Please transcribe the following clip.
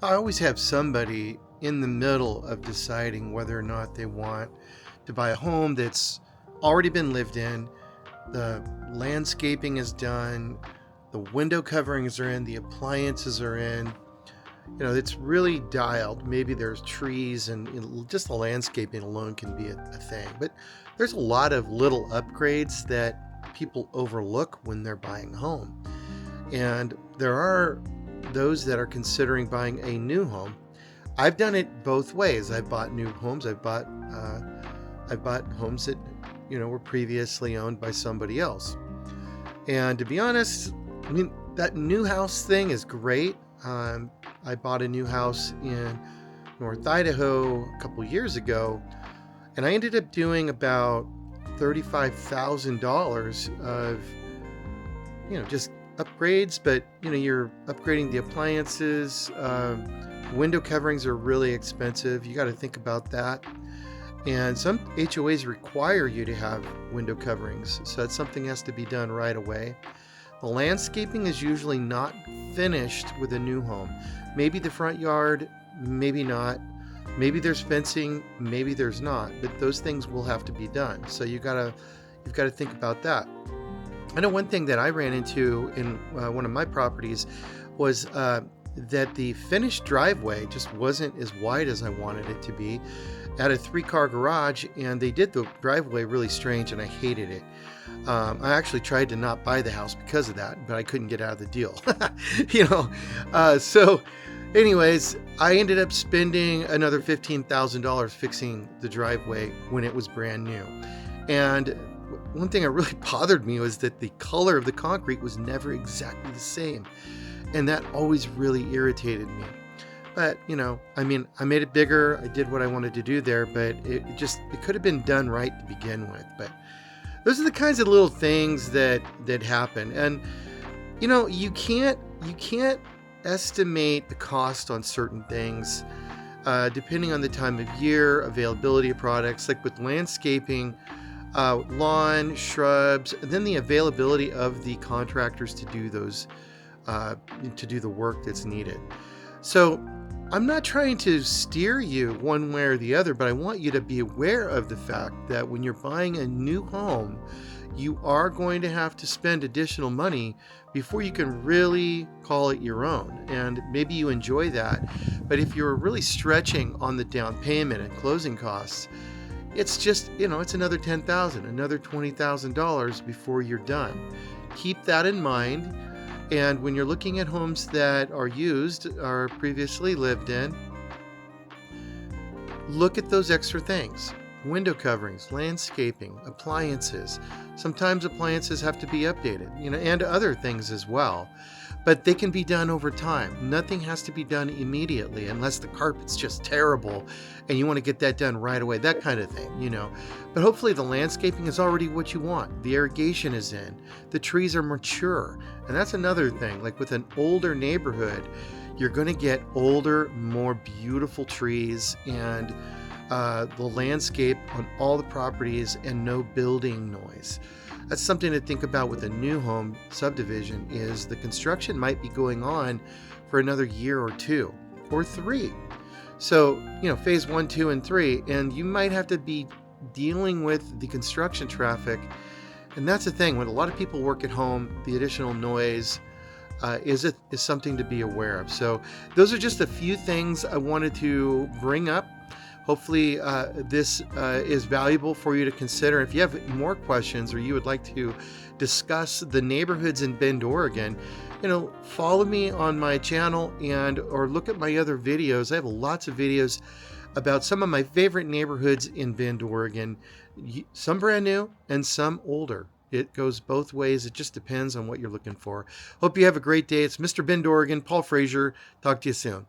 I always have somebody in the middle of deciding whether or not they want to buy a home that's already been lived in, the landscaping is done, the window coverings are in, the appliances are in. It's really dialed. Maybe there's trees and just the landscaping alone can be a thing. But there's a lot of little upgrades that people overlook when they're buying a home. And there are those that are considering buying a new home. I've done it both ways. I've bought new homes. I've bought homes that were previously owned by somebody else. And to be honest, I mean, that new house thing is great. I bought a new house in North Idaho a couple years ago, and I ended up doing about $35,000 of just upgrades. But you're upgrading the appliances. Window coverings are really expensive. You got to think about that. And some HOAs require you to have window coverings, so that's something that has to be done right away. The landscaping is usually not finished with a new home. Maybe the front yard, maybe not. Maybe there's fencing, maybe there's not. But those things will have to be done. So you've got to think about that. I know one thing that I ran into in one of my properties was that the finished driveway just wasn't as wide as I wanted it to be. I had a 3-car garage, and they did the driveway really strange, and I hated it. I actually tried to not buy the house because of that, but I couldn't get out of the deal. So anyways, I ended up spending another $15,000 fixing the driveway when it was brand new. And one thing that really bothered me was that the color of the concrete was never exactly the same. And that always really irritated me. But, I made it bigger. I did what I wanted to do there, but it could have been done right to begin with. But those are the kinds of little things that happen. And, you can't estimate the cost on certain things, depending on the time of year, availability of products, like with landscaping, lawn, shrubs, and then the availability of the contractors to do those, to do the work that's needed. So I'm not trying to steer you one way or the other, but I want you to be aware of the fact that when you're buying a new home, you are going to have to spend additional money before you can really call it your own. And maybe you enjoy that. But if you're really stretching on the down payment and closing costs, it's just, it's another $10,000, another $20,000 before you're done. Keep that in mind. And when you're looking at homes that are used or previously lived in, look at those extra things. Window coverings, landscaping, appliances. Sometimes appliances have to be updated, and other things as well. But they can be done over time. Nothing has to be done immediately unless the carpet's just terrible and you want to get that done right away, that kind of thing, But hopefully the landscaping is already what you want. The irrigation is in. The trees are mature. And that's another thing. Like with an older neighborhood, you're going to get older, more beautiful trees and the landscape on all the properties and no building noise. That's something to think about with a new home subdivision is the construction might be going on for another year or 2 or 3. So, phase 1, 2, and 3, and you might have to be dealing with the construction traffic. And that's the thing, when a lot of people work at home, the additional noise is something to be aware of. So those are just a few things I wanted to bring up. Hopefully this is valuable for you to consider. If you have more questions or you would like to discuss the neighborhoods in Bend, Oregon, follow me on my channel or look at my other videos. I have lots of videos about some of my favorite neighborhoods in Bend, Oregon, some brand new and some older. It goes both ways. It just depends on what you're looking for. Hope you have a great day. It's Mr. Bend, Oregon, Paul Frazier. Talk to you soon.